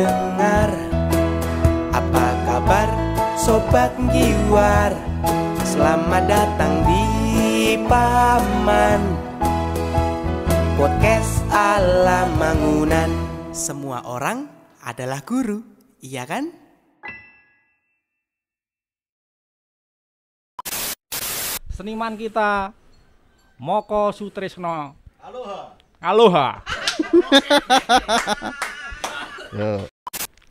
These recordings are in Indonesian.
pendengar, apa kabar sobat Giwar? Selamat datang di Paman Podcast ala Mangunan. Semua orang adalah guru, iya kan? Seniman kita Moko Sutrisno. Aloha. Yo,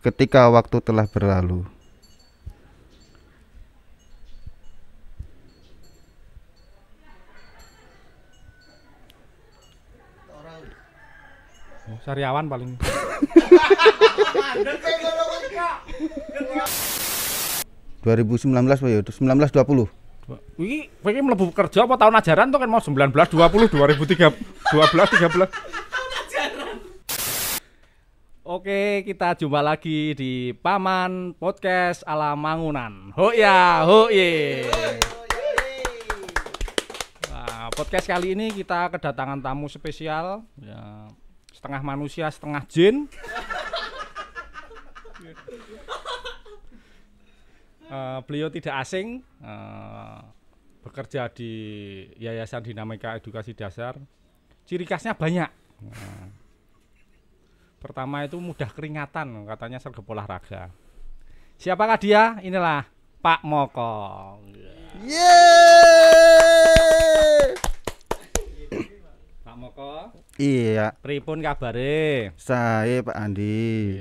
ketika waktu telah berlalu, Sariawan paling. 2019 ya, 1920. Iki mlebu kerja apa tahun ajaran tuh kan mau 19 20 2003 12 13. Oke, kita jumpa lagi di Paman Podcast ala Mangunan. Hoya, hoye. Nah, podcast kali ini kita kedatangan tamu spesial, ya, setengah manusia, setengah jin. Beliau tidak asing, bekerja di Yayasan Dinamika Edukasi Dasar. Ciri khasnya banyak. Pertama itu mudah keringatan, katanya sergap olahraga. Siapakah dia? Inilah Pak Moko. Yeay! Pak Moko. Iya, Pripun kabare? saya Pak Andi.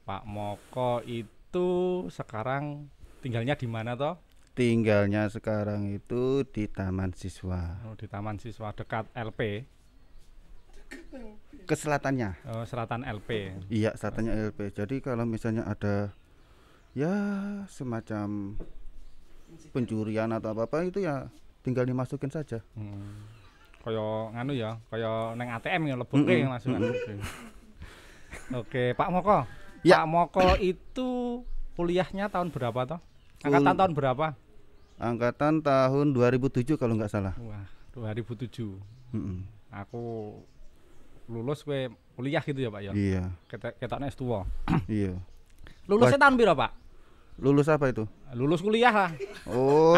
Pak Moko itu sekarang tinggalnya di mana toh? Tinggalnya sekarang itu di Taman Siswa. Oh, di Taman Siswa dekat LP. Ke selatannya. Oh, Selatan LP. Iya, selatannya LP. Jadi kalau misalnya ada ya semacam pencurian atau apa-apa itu ya tinggal dimasukin saja. Kaya nganu ya, kaya neng ATM ya leboke langsung. Oke, Pak Moko. Ya. Pak Moko itu kuliahnya tahun berapa toh? Angkatan tahun berapa? Angkatan tahun 2007 kalau nggak salah. Wah, 2007. Mm-mm. Aku lulus kowe kuliah gitu ya, Pak ya? Iya, Ketoknya S2. iya. Lulusnya tahun berapa, Pak? Lulus apa itu? Lulus kuliah lah. Oh,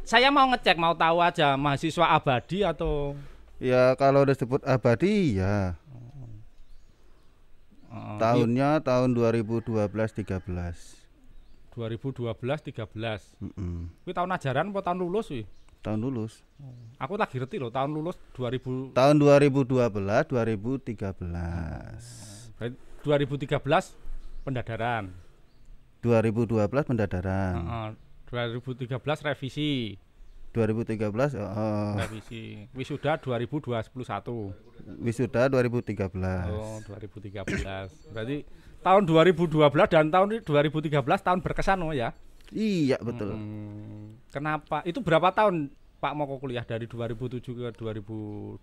Saya mau ngecek, mau tahu aja mahasiswa abadi atau ya kalau disebut abadi ya. Tahunnya tahun 2012-13. 2012-13. Kuwi tahun ajaran apa tahun lulus wih? Tahun lulus. Aku lagi ngerti loh, tahun lulus 2000. Tahun 2012-2013. Berarti 2013 pendadaran. 2012 pendadaran. 2013 revisi. 2013 Revisi. Wisuda 2021. wisuda 2013. Oh, 2013. Berarti tahun 2012 dan tahun 2013 tahun berkesan oh ya. Iya, betul. Kenapa? Itu berapa tahun Pak Moko kuliah dari 2007 ke 2012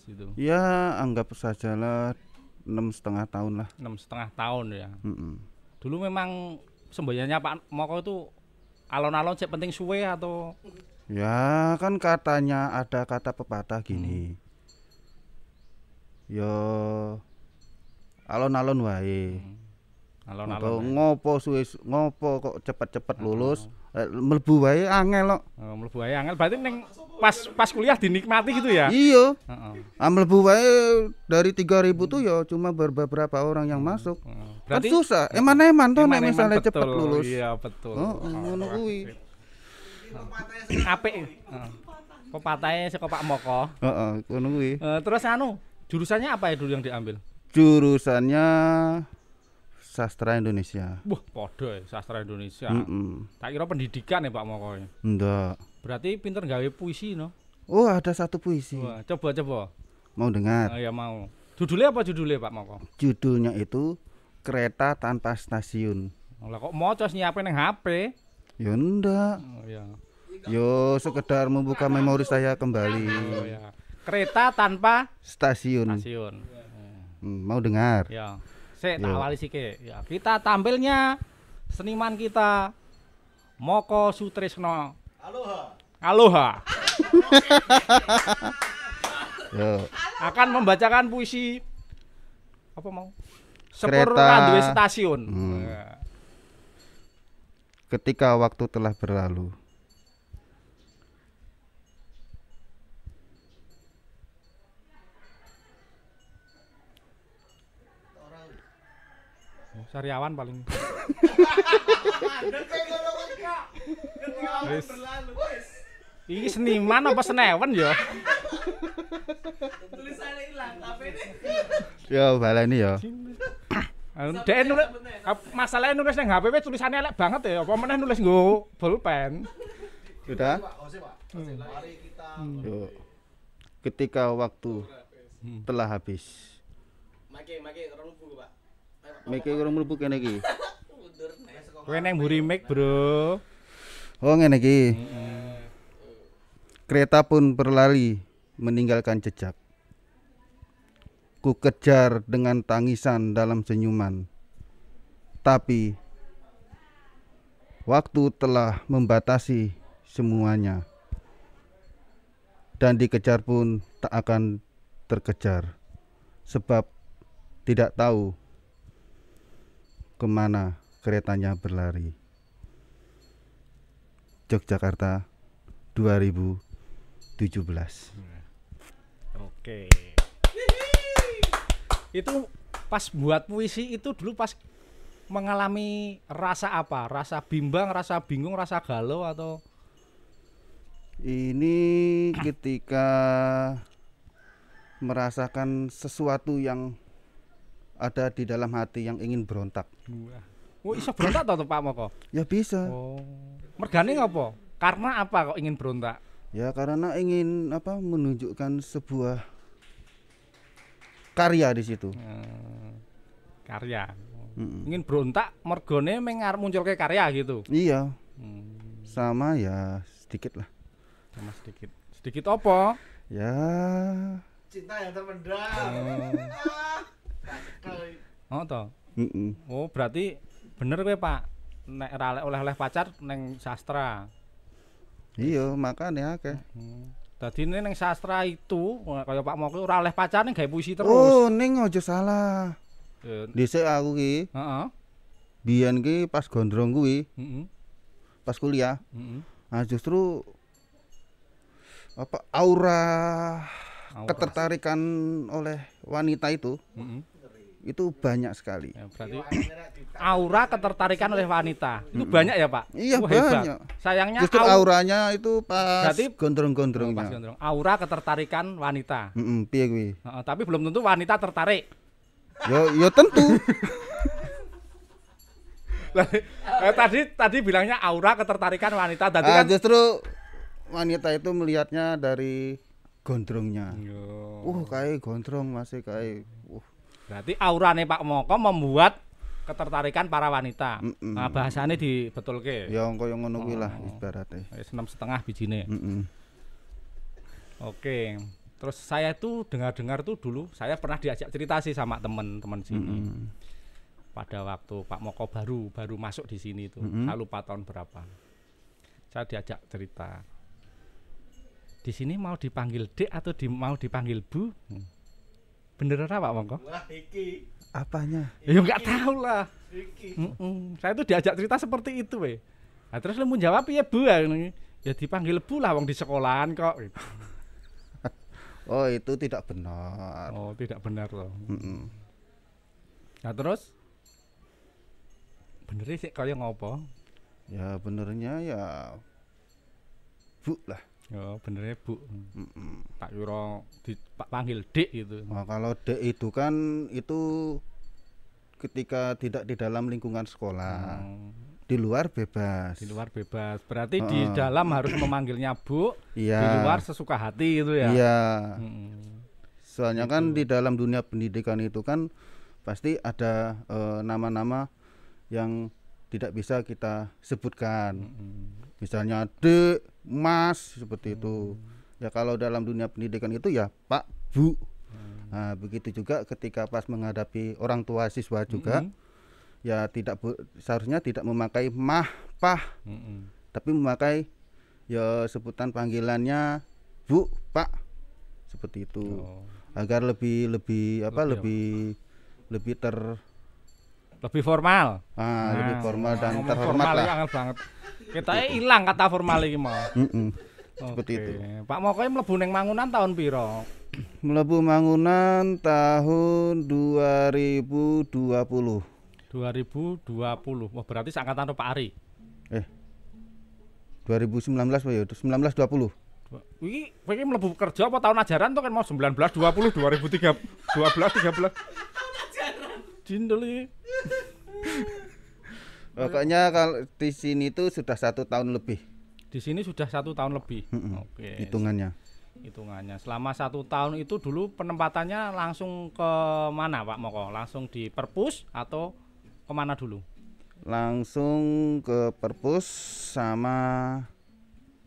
itu? Ya, anggap sajalah 6,5 tahun lah. 6,5 tahun ya. Dulu memang semboyannya Pak Moko itu alon-alon sih penting suwe atau? Ya, kan katanya ada kata pepatah gini. Yo alon-alon wae. Alon-alon. Ngopo kok cepet-cepet lulus, mlebu wae angel kok. Mlebu wae angel berarti ning pas kuliah dinikmati gitu ya? Iya. Mlebu wae dari 3.000 tuh ya cuma beberapa orang yang masuk. Berarti kan susah. Eman-eman toh nek misalnya cepet lulus. Iya, betul. Ngono kuwi. Apik. Pepatahe saka Pak Moko. Heeh, ngono kuwi. Terus anu, jurusannya apa ya dulu yang diambil? Jurusannya Sastra Indonesia. Wah, podo ya, Sastra Indonesia. Tak kira pendidikan ya Pak Moko. Enggak. Berarti pinter gawe puisi no? Oh, ada satu puisi. Wah, coba. Mau dengar? Ya mau. Judulnya apa judulnya Pak Moko? Judulnya itu Kereta Tanpa Stasiun. Lah kok maca nyiapin nang HP? Ya enggak. Oh ya. Yo sekedar membuka memori saya kembali. Oh ya. Kereta tanpa stasiun. Mau dengar? Ya. Tak awali sike. Ya, kita tampilnya seniman kita Moko Sutrisno. Aloha. Yo. Akan membacakan puisi apa mau? sepur Kereta. ora duwe stasiun. Ketika waktu telah berlalu. Sariawan paling. Wis. Iki seniman apa senewen ya? Tulisannya hilang, apa ini? Ya baleni ya. Dek nulis masalahnya nulis nang HP tulisannya elek banget ya. Apa meneh nulis nggo bolpen. Sudah? Yuk. Ketika waktu telah habis. Make orang buku, Pak. Miki kurang mlebu kene iki. Kowe nang mburi mic, Bro. Oh ngene iki. Kereta pun berlari meninggalkan jejak. Ku kejar dengan tangisan dalam senyuman. Tapi waktu telah membatasi semuanya. Dan dikejar pun tak akan terkejar. Sebab tidak tahu kemana keretanya berlari. Yogyakarta 2017. Oke. Itu pas buat puisi itu dulu pas mengalami rasa apa? Rasa bimbang, rasa bingung, rasa galau atau Ini ketika merasakan sesuatu yang ada di dalam hati yang ingin berontak. Oh, iso berontak to Pak Moko? Ya bisa. Oh. Mergane ngopo? Karena apa kok ingin berontak? Ya karena ingin menunjukkan sebuah karya di situ. Karya. Ingin berontak mergone arep munculke karya gitu. Iya. Sama ya sedikit lah. Sama sedikit. Sedikit apa? Ya Cinta yang terpendam. Oh toh. mm-mm. Oh, berarti bener kowe Pak. Nek oleh-oleh pacar neng sastra. Iya makanya akeh. Dadi neng sastra itu kaya Pak Moko ora oleh pacar ning gawe puisi terus. Oh ning aja salah. Heeh. Dhisik aku ki Heeh. biyen ki pas gondrong kuwi, Heeh. pas kuliah. Heeh. Nah justru aura ketertarikan oleh wanita itu banyak sekali. Ya, berarti aura ketertarikan oleh wanita itu banyak ya Pak? Iya Wah, hebat. banyak. Sayangnya Justru auranya itu pas Berarti- pas gondrong-gondrongnya. gondrong. Aura ketertarikan wanita. Piye kuwi? Heeh, tapi belum tentu wanita tertarik. Yo tentu. Tadi bilangnya aura ketertarikan wanita. Tadi kan Justru wanita itu melihatnya dari gondrongnya. Kayak gondrong masih kayak berarti aurane Pak Moko membuat ketertarikan para wanita. Mm-mm. Nah, bahasane dibetulke. ya kaya ngono kuwi lah ibaratnya. 6,5 bijine. Mm-mm. Oke. Terus saya tuh dengar-dengar tuh dulu saya pernah diajak cerita sih sama teman-teman sini. Pada waktu Pak Moko baru masuk di sini tuh. Saya lupa tahun berapa. Saya diajak cerita. Di sini mau dipanggil Dek atau mau dipanggil Bu? Bener ora Pak Moko? Wah, iki. Apanya? Ya enggak tahu lah. Iki. Saya tuh diajak cerita seperti itu we. Nah, terus lu mau jawab ya Bu? Ya dipanggil Bu lah wong di sekolahan kok. Oh itu tidak benar. Oh, tidak benar loh. Mm-mm. Nah, terus bener sih kaya ngopo? Ya benernya ya Bu lah. Oh, benernya Bu. Mm-mm. Tak kira dipanggil Dek gitu. Nah, kalau dek itu kan itu ketika tidak di dalam lingkungan sekolah. Di luar bebas. Di luar bebas. Berarti di dalam harus memanggilnya Bu, Iya. di luar sesuka hati itu ya. Iya. Mm-mm. Soalnya kan di dalam dunia pendidikan itu kan pasti ada nama-nama yang tidak bisa kita sebutkan. Misalnya Dek, Mas seperti itu. Ya kalau dalam dunia pendidikan itu ya Pak, Bu. Nah, begitu juga ketika pas menghadapi orang tua siswa juga. Ya seharusnya tidak memakai mah, pah, tapi memakai ya sebutan panggilannya Bu, Pak, seperti itu, agar lebih Lebih formal. Lebih formal dan ngomong terhormat formal lah. itu angel banget. Kita hilang kata formal iki mau. Seperti itu. Pak Moko mlebu ning Mangunan tahun piro? Mlebu Mangunan tahun 2020. 2020. Wah, berarti seangkatan Pak Ari. 2019 Pak ya, 1920. Iki mlebu kerja apa tahun ajaran tuh kan mau 19 20 2003 12 13. Jindel iki. Pokoknya kalau di sini tuh sudah 1 tahun lebih. Di sini sudah 1 tahun lebih. Oke. Hitungannya. Selama 1 tahun itu dulu penempatannya langsung ke mana Pak Moko? Langsung di perpus atau kemana dulu? Langsung ke perpus sama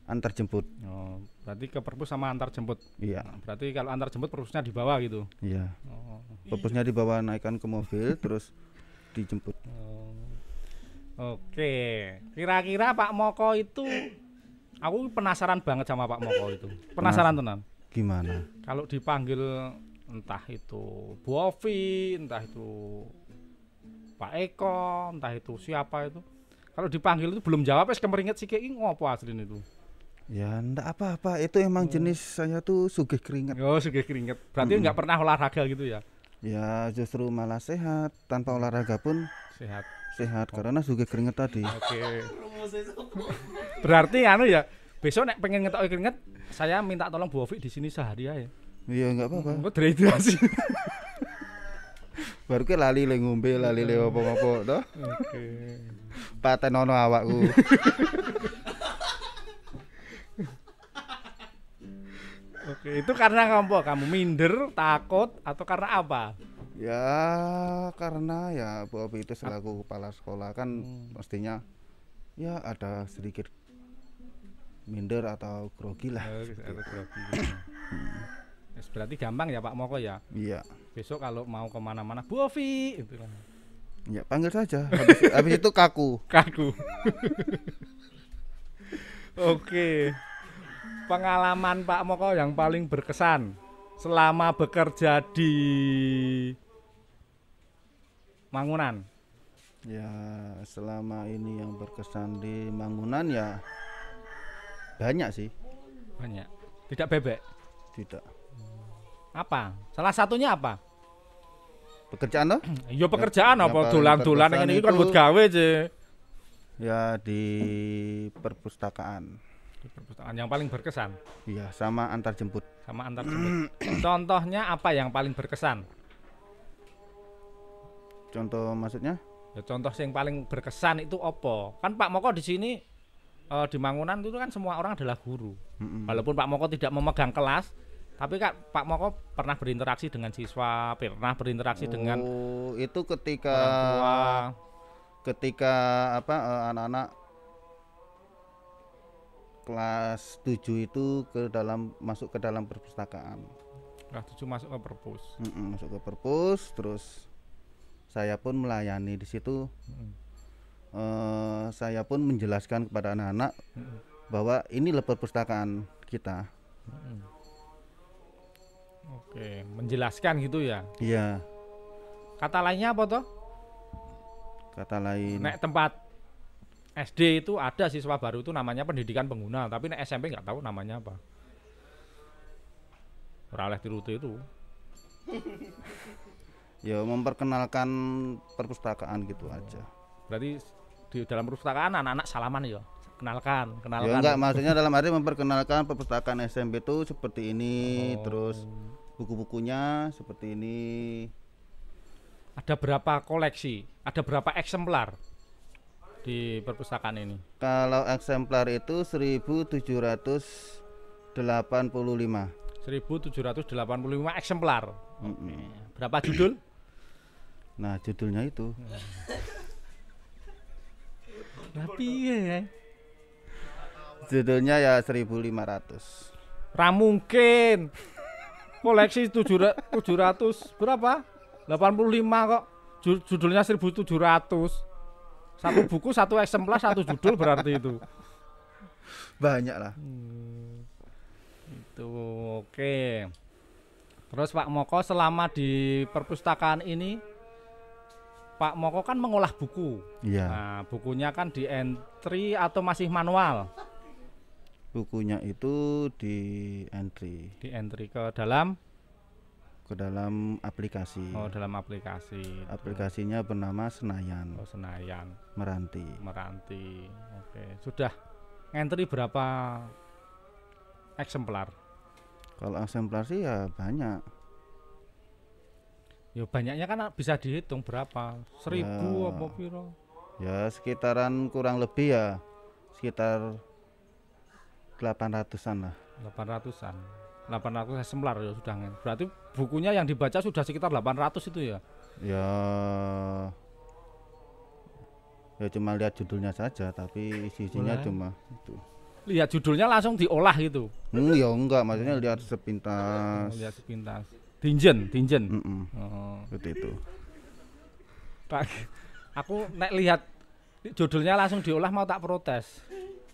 antar jemput. Oh, berarti ke perpus sama antar jemput. Iya. Berarti kalau antar jemput perpusnya di bawah gitu. Iya. Oh. Perpusnya dibawa naikkan ke mobil terus dijemput. Oke. Kira-kira Pak Moko itu aku penasaran banget sama Pak Moko itu. Penasaran tenan. Gimana? Kalau dipanggil entah itu Bu Ovi, entah itu Pak Eko, entah itu siapa itu. Kalau dipanggil itu belum jawab wis kemeringet sikik iki ngopo asline itu? Ya ndak apa-apa, itu emang jenis saya tuh sugih keringat. Oh, sugih keringet. Berarti enggak pernah olahraga gitu ya? Ya justru malah sehat, tanpa olahraga pun Sehat. karena sugih keringat tadi. Oke. Berarti anu ya, besok nek pengen ngetoki keringet, saya minta tolong Bu Ovi di sini sehari aja. Iya enggak apa-apa. Engko dehidrasi. Baru ke lali le ngombe, lali le apa-apa toh. Oke. Paten ono awakku. Oke, itu karena kamu minder, takut atau karena apa? Ya karena ya Bu Ovi itu selaku kepala sekolah kan mestinya ya ada sedikit minder atau grogi lah. Berarti gampang ya Pak Moko ya? Iya. Besok kalau mau kemana-mana Bu Ovi itu lah. Ya panggil saja. Habis itu kaku. Oke. Pengalaman Pak Moko yang paling berkesan selama bekerja di Mangunan. Ya selama ini yang berkesan di Mangunan ya banyak sih. Banyak. Tidak bebek. Tidak. Apa? Salah satunya apa? Pekerjaan toh? Ya pekerjaan Yang apa paling dolan-dolan berkesan ini kan itu- buat gawe je. Ya di perpustakaan. Di perpustakaan yang paling berkesan Iya, sama antar jemput. sama antar jemput. Contohnya apa yang paling berkesan? Contoh maksudnya? Ya contoh yang paling berkesan itu apa? Kan Pak Moko di sini di Mangunan itu kan semua orang adalah guru. Walaupun Pak Moko tidak memegang kelas, tapi kan Pak Moko pernah berinteraksi dengan siswa, pernah berinteraksi dengan itu ketika orang tua. Anak-anak kelas 7 itu masuk ke dalam perpustakaan. Kelas 7 masuk ke perpus. Masuk ke perpus, terus saya pun melayani di situ. Saya pun menjelaskan kepada anak-anak bahwa inilah perpustakaan kita. Oke, menjelaskan gitu ya. Iya. Kata lainnya apa toh? Kata lain. Nek tempat SD itu ada siswa baru itu namanya pendidikan pengguna, tapi nek SMP nggak tahu namanya apa. Ora oleh dirute itu. Ya memperkenalkan perpustakaan gitu aja. Berarti di dalam perpustakaan anak-anak salaman ya. Kenalkan. Ya enggak, maksudnya dalam arti memperkenalkan perpustakaan SMP itu seperti ini, terus buku-bukunya seperti ini. Ada berapa koleksi? Ada berapa eksemplar di perpustakaan ini? Kalau eksemplar itu 1785. 1785 eksemplar. Berapa judul? Nah, judulnya itu. Tapi ya. Judulnya ya 1500. Ra mungkin. Koleksi 700 berapa? 85 kok. Judulnya 1700. Satu buku, satu eksemplar, satu judul berarti itu. Banyak lah. Itu oke. Terus Pak Moko selama di perpustakaan ini Pak Moko kan mengolah buku. Iya. Nah, bukunya kan di entry atau masih manual? Bukunya itu di entry Di entry ke dalam aplikasi. dalam aplikasi. Aplikasinya bernama Senayan Oh, Senayan Meranti. Meranti. Oke, sudah entry berapa eksemplar? Kalau eksemplar sih ya banyak. Ya banyaknya kan bisa dihitung berapa? 1000 Ya. apa piro? Ya sekitaran kurang lebih ya sekitar 800-an lah. 800-an. 800 eksemplar ya sudah. Berarti bukunya yang dibaca sudah sekitar 800 itu ya? Ya cuma lihat judulnya saja tapi isinya Wah. cuma itu. Lihat judulnya langsung diolah gitu. Ya enggak, maksudnya lihat sepintas. Lihat sepintas. Dinjen. Mm-mm, Oh. seperti itu. Pak, aku nek lihat judulnya langsung diolah mau tak protes.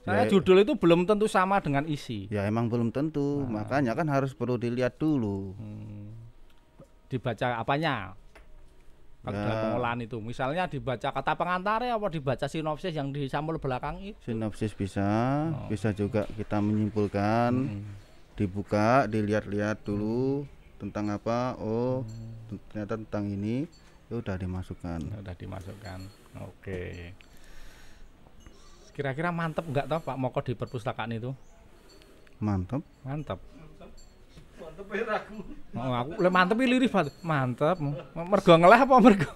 Saya Ya, judul itu belum tentu sama dengan isi. ya emang belum tentu, makanya kan harus perlu dilihat dulu. Dibaca apanya? Kalau Ya. dalam pengolahan itu, misalnya dibaca kata pengantarnya apa dibaca sinopsis yang di sampul belakang itu. Sinopsis bisa juga kita menyimpulkan, dibuka, dilihat-lihat dulu tentang apa. Oh, ternyata tentang ini, ya udah dimasukkan. Sudah dimasukkan. Oke. Kira-kira mantep nggak toh Pak Moko di perpustakaan itu? Mantap. Mantep. Oh, aku le mantep iki liris banget. Mantep. Mergo ngeleh apa mergo?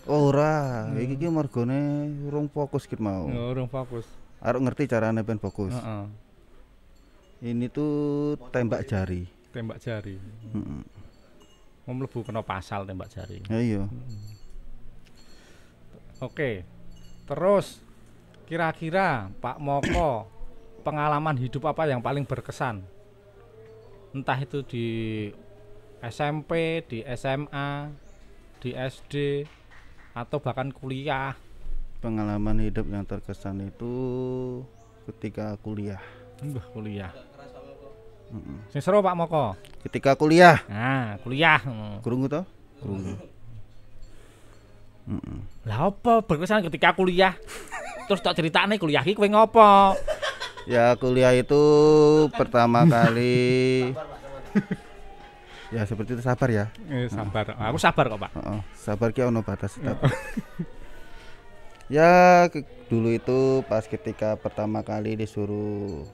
Ora, iki mergone urung fokus gitu mau. Urung fokus. Arep ngerti carane ben fokus. Heeh. Ini tuh tembak jari. Tembak jari. Mau mlebu kena pasal tembak jari. Ya iya. Oke. Terus kira-kira Pak Moko pengalaman hidup apa yang paling berkesan? Entah itu di SMP, di SMA, di SD, atau bahkan kuliah. Pengalaman hidup yang terkesan itu ketika kuliah. Mbah kuliah. Sing seru Pak Moko. Ketika kuliah, Nah, kuliah. krungu toh? Krungu. Lah apa berkesan ketika kuliah? Terus tak ceritane kuliah iki kowe ngopo? Ya kuliah itu pertama kali. Ya seperti itu, sabar ya. Sabar. Aku sabar kok, Pak. Heeh, sabar ki ono batas tapi. Ya dulu itu pas ketika pertama kali disuruh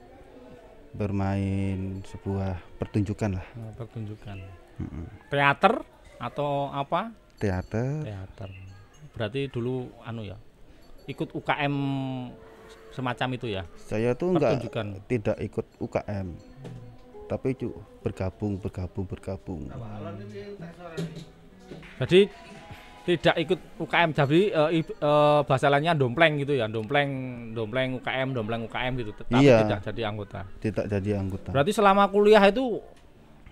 bermain sebuah pertunjukan lah. Pertunjukan. Teater atau apa? Teater. Teater. Berarti dulu anu ya. Ikut UKM semacam itu ya. Saya tuh enggak Pertunjukan. tidak ikut UKM. Tapi bergabung. Jadi tidak ikut UKM, jadi bahasa lainnya dompleng gitu ya, dompleng UKM gitu, tapi Iya. tidak jadi anggota. Tidak jadi anggota. Berarti selama kuliah itu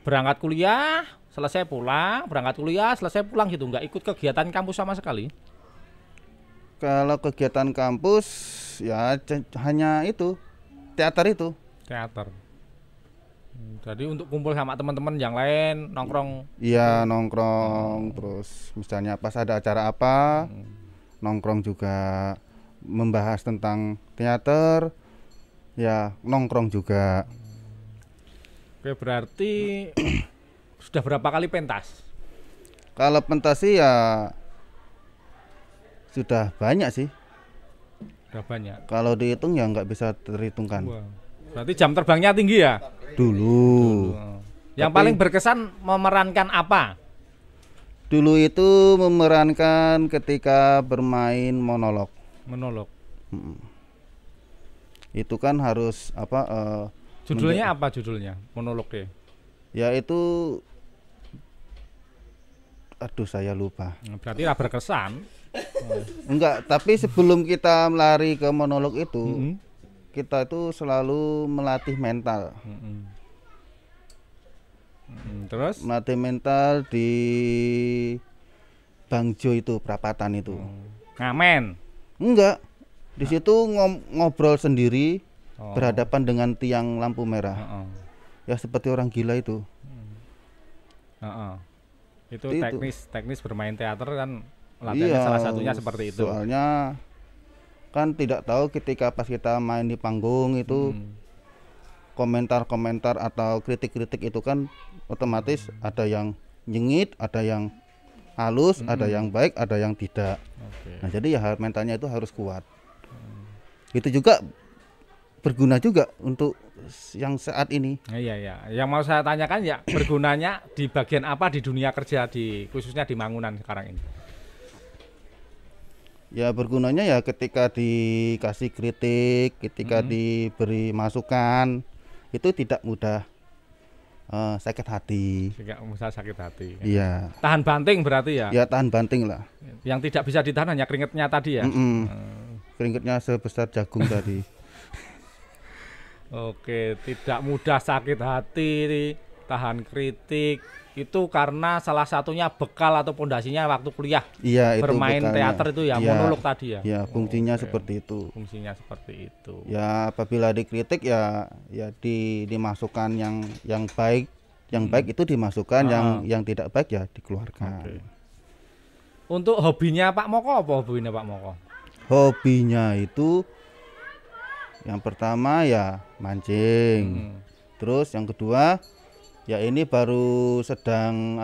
berangkat kuliah, selesai pulang, berangkat kuliah, selesai pulang gitu, nggak ikut kegiatan kampus sama sekali. Kalau kegiatan kampus ya hanya itu, teater itu. Teater. Jadi untuk kumpul sama teman-teman yang lain, nongkrong. Iya, nongkrong terus misalnya pas ada acara apa, nongkrong juga, membahas tentang teater, ya nongkrong juga. Oke, berarti sudah berapa kali pentas? Kalau pentas sih ya sudah banyak sih. Sudah banyak. Kalau dihitung ya nggak bisa terhitungkan. Wah. Berarti jam terbangnya tinggi ya? Dulu. Yang Tapi- paling berkesan memerankan apa? Dulu itu memerankan ketika bermain monolog. Monolog. Itu kan harus apa? Judulnya apa judulnya? Monolognya. Ya itu, aduh saya lupa. Berarti lah berkesan. Enggak, tapi sebelum kita lari ke monolog itu, kita itu selalu melatih mental. Terus? Melatih mental di Bangjo itu, perapatan itu. Ngamen. Enggak. Di situ ngobrol sendiri Oh. berhadapan dengan tiang lampu merah. Heeh. Ya seperti orang gila itu. Heeh. Itu Itu. teknis bermain teater kan latihannya salah satunya seperti itu. Soalnya kan tidak tahu ketika pas kita main di panggung itu komentar-komentar atau kritik-kritik itu kan otomatis ada yang nyengit, ada yang halus, ada yang baik, ada yang tidak. Nah jadi ya mentalnya itu harus kuat. Itu juga berguna juga untuk yang saat ini. Iya. Yang mau saya tanyakan ya bergunanya di bagian apa di dunia kerja khususnya di Mangunan sekarang ini? Ya bergunanya ya ketika dikasih kritik, ketika diberi masukan itu tidak mudah sakit hati. Tidak usah sakit hati. Iya. Tahan banting berarti ya? Ya tahan banting lah. Yang tidak bisa ditahan hanya keringetnya tadi ya? Keringetnya sebesar jagung tadi. Oke, tidak mudah sakit hati, tahan kritik. Itu karena salah satunya bekal atau pondasinya waktu kuliah. Iya, itu bermain bekalnya. teater itu ya, Iya, monolog tadi ya. Ya, fungsinya seperti itu. Fungsinya seperti itu. Ya, apabila dikritik ya dimasukkan yang baik, itu dimasukkan, yang tidak baik ya dikeluarkan. Oke. Untuk hobinya Pak Moko apa hobinya Pak Moko? Hobinya itu yang pertama ya mancing. Terus yang kedua ya ini baru sedang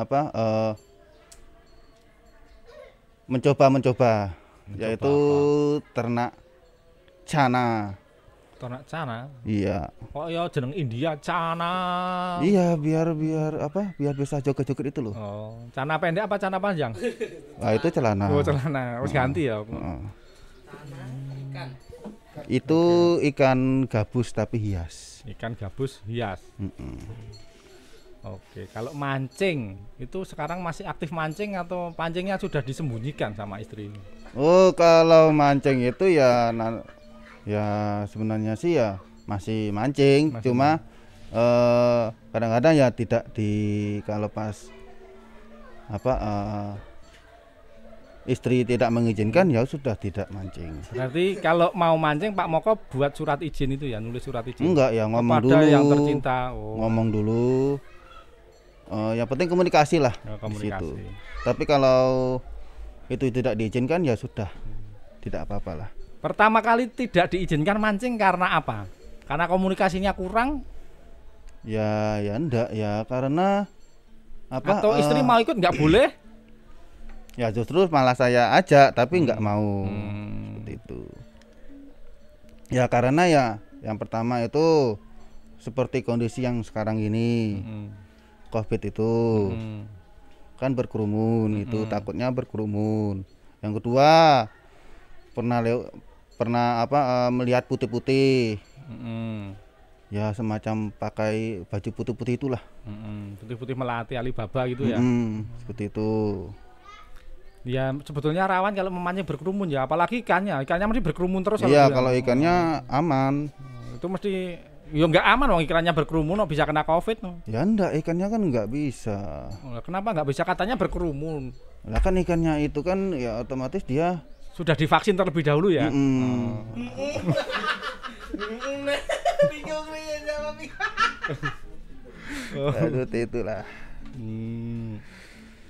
mencoba yaitu ternak cana. Ternak cana. Iya. Oh ya jeneng India cana. Iya biar bisa joget-joget itu loh. Oh, cana pendek apa cana panjang? Nah, itu celana. Oh, celana. Harus ganti ya. Itu ikan gabus tapi hias. Ikan gabus hias. Oke, kalau mancing itu sekarang masih aktif mancing atau pancingnya sudah disembunyikan sama istri? Oh, kalau mancing itu ya sebenarnya sih ya masih mancing, cuma kadang-kadang ya tidak kalau pas istri tidak mengizinkan ya sudah tidak mancing. Berarti kalau mau mancing Pak Moko buat surat izin itu ya, nulis surat izin? Enggak ya, ngomong kepada dulu. yang tercinta. Ngomong dulu. Yang penting komunikasi lah. Komunikasi. Di situ. Tapi kalau itu tidak diizinkan ya sudah, tidak apa-apa lah. Pertama kali tidak diizinkan mancing karena apa? Karena komunikasinya kurang? Ya enggak ya karena apa? Atau istri mau ikut nggak boleh? Ya justru malah saya ajak tapi nggak mau. Seperti itu. Ya karena ya yang pertama itu seperti kondisi yang sekarang ini. COVID itu kan berkerumun, itu takutnya berkerumun. Yang kedua pernah melihat putih-putih. Ya semacam pakai baju putih-putih itulah. Putih-putih melati Alibaba gitu ya. Seperti itu. Ya sebetulnya rawan kalau memancing berkerumun ya, apalagi ikannya mesti berkerumun terus. Iya kalau ikannya aman. Itu mesti ya nggak aman wong ikannya berkerumun bisa kena COVID. Ya enggak, ikannya kan nggak bisa. Kenapa nggak bisa? Katanya berkerumun. Lah kan ikannya itu kan ya otomatis dia sudah divaksin terlebih dahulu ya. Aduh, itulah.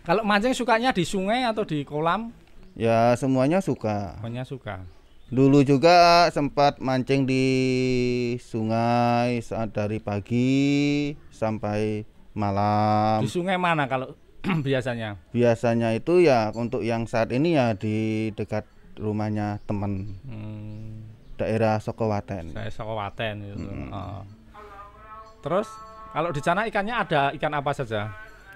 Kalau mancing sukanya di sungai atau di kolam? Ya semuanya suka. Semuanya suka. Dulu juga sempat mancing di sungai saat dari pagi sampai malam. Di sungai mana kalau biasanya? Biasanya itu ya untuk yang saat ini ya di dekat rumahnya teman. Daerah Sokowaten. Saya Sokowaten gitu. Terus kalau di sana ikannya ada ikan apa saja?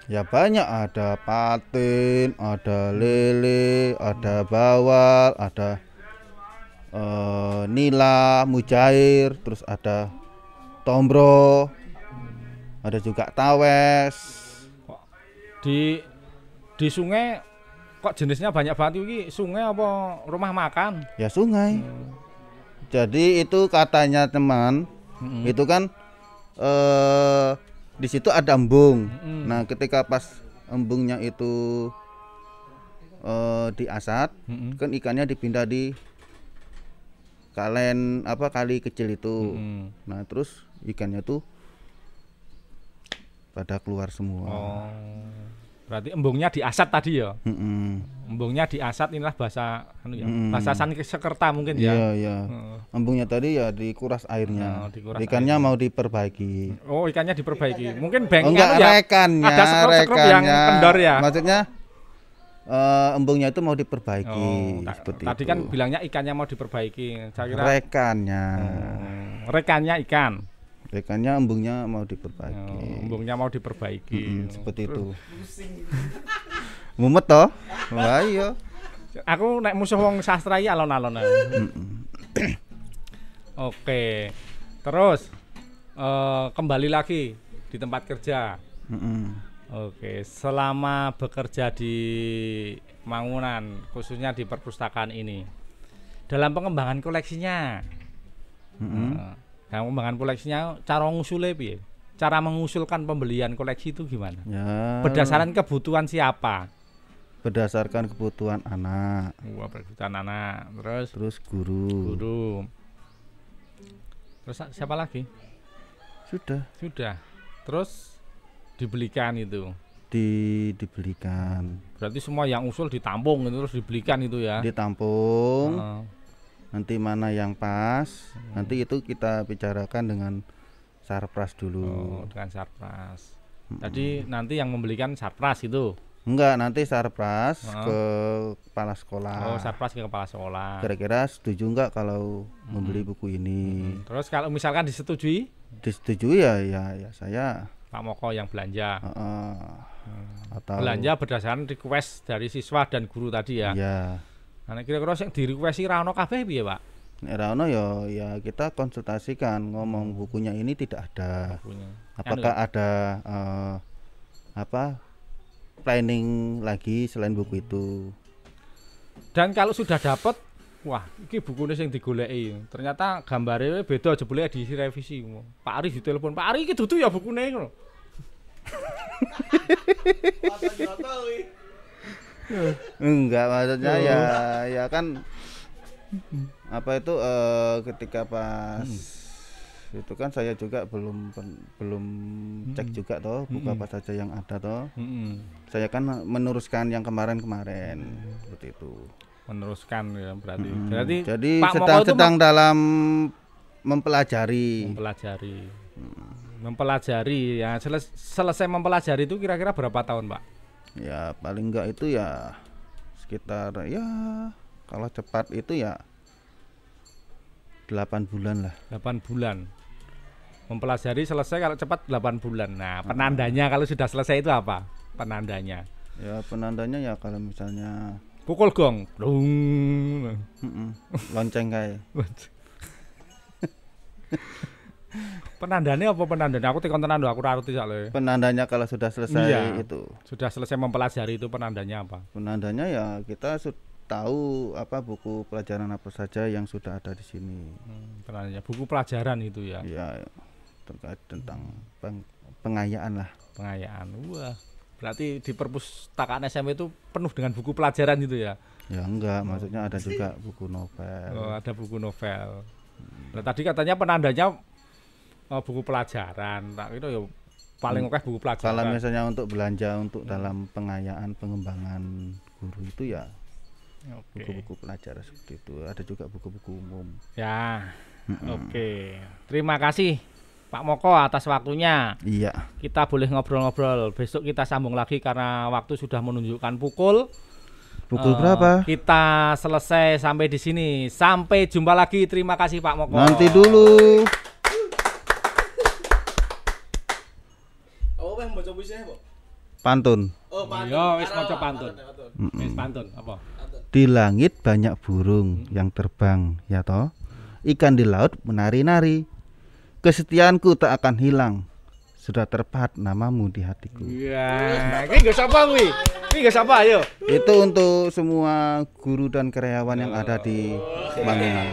Ya banyak, ada patin, ada lele, ada bawal, ada nila, mujair, terus ada tombro, ada juga tawes. Di sungai kok jenisnya banyak banget ini, sungai apa rumah makan? Ya sungai. Jadi itu katanya teman, itu kan di situ ada embung. Nah, ketika pas embungnya itu diasat, kan ikannya dipindah di kali kecil itu. Nah, terus ikannya tuh pada keluar semua. Berarti embungnya diasat tadi ya? Embungnya diasat inilah bahasa anu ya. Bahasa Sanskerta mungkin ya. Iya, iya. Embungnya tadi ya dikuras airnya. Dikuras ikannya mau diperbaiki. Oh, ikannya diperbaiki. Mungkin bank Enggak, anu ya. rekannya, Ada sekrup-sekrup yang kendor ya. Maksudnya embungnya itu mau diperbaiki Oh, seperti tadi itu. kan bilangnya ikannya mau diperbaiki. Saya kira Rekannya. rekannya ikan. Rekannya embungnya mau diperbaiki. Embungnya mau diperbaiki. Seperti itu. Mumet toh? Wah iya. Aku nek musuh wong sastra iki alon-alon. Oke. Terus kembali lagi di tempat kerja. Oke, selama bekerja di Mangunan, khususnya di perpustakaan ini, dalam pengembangan koleksinya, dalam pengembangan koleksinya, cara ngusulnya piye? Cara mengusulkan pembelian koleksi itu gimana? Ya, Berdasarkan kebutuhan siapa? berdasarkan kebutuhan anak, Wah, kebutuhan anak, terus guru. guru, terus siapa lagi? Sudah Sudah, terus dibelikan itu. dibelikan, Berarti semua yang usul ditampung itu terus dibelikan itu ya. ditampung. Heeh. Nanti mana yang pas, nanti itu kita bicarakan dengan sarpras Oh, dulu. dengan sarpras. Tadi nanti yang membelikan sarpras itu. Enggak, nanti sarpras ke kepala sekolah. Oh, sarpras ke kepala sekolah. Kira-kira setuju enggak kalau membeli buku ini? Terus kalau misalkan disetujui, Disetujui ya saya. Pak Moko yang belanja. Atau Belanja berdasarkan request dari siswa dan guru tadi ya. ya. Nah, kira-kira sing di-requesti ra ono kabeh piye, Pak? Nek ra ono ya kita konsultasikan, ngomong bukunya ini tidak ada. Punya. Apakah ada planning lagi selain buku itu? Dan kalau sudah dapat, wah, iki bukune sing digoleki. Ternyata gambare beda jebule direvisi. Pak Ari ditelepon, "Pak Ari iki dudu ya bukune." Ngono. Enggak, maksudnya ya kan apa itu ketika pas itu kan saya juga belum cek juga toh buku apa saja yang ada toh. Saya kan meneruskan yang kemarin seperti itu. Meneruskan ya berarti. Jadi Pak Moko itu sedang dalam mempelajari. Mempelajari ya selesai mempelajari itu kira-kira berapa tahun, Pak? Ya paling enggak itu ya sekitar ya kalau cepat itu ya 8 bulan lah. 8 bulan. Mempelajari selesai kalau cepat 8 bulan. Nah, penandanya kalau sudah selesai itu apa? Penandanya. Ya penandanya ya kalau misalnya Pukul gong. Dung. lonceng kayak. Penandanya apa penandanya? Aku tekon tenan lho, aku ora ngerti soalnya. Penandanya kalau sudah selesai Iya. itu. Sudah selesai mempelajari itu penandanya apa? Penandanya ya kita tahu apa buku pelajaran apa saja yang sudah ada di sini. Penandanya buku pelajaran itu ya. Ya terkait tentang pengayaan lah. Pengayaan. Wah. Berarti di perpustakaan SMP itu penuh dengan buku pelajaran itu ya. Ya enggak, maksudnya ada juga buku novel. Oh, ada buku novel. Nah, tadi katanya penandanya buku pelajaran. Tak itu ya paling oke buku pelajaran. Kalau misalnya untuk belanja untuk dalam pengayaan pengembangan guru itu ya buku-buku pelajaran seperti itu. Ada juga buku-buku umum. Ya. Oke. Terima kasih Pak Moko atas waktunya. Iya. Kita boleh ngobrol-ngobrol. Besok kita sambung lagi karena waktu sudah menunjukkan pukul. Pukul berapa? Kita selesai sampai di sini. Sampai jumpa lagi. Terima kasih Pak Moko. Nanti dulu. Oh, weh maca puisinya, Pak. Pantun. Oh, pantun. Yo, wis maca pantun. Wis pantun apa? Di langit banyak burung yang terbang, ya toh. Ikan di laut menari-nari. Kesetiaanku tak akan hilang. Sudah terpahat namamu di hatiku. Iya. Iki nggo sapa kuwi? Iki nggo sapa ayo? Itu untuk semua guru dan karyawan yang ada di Mangunan.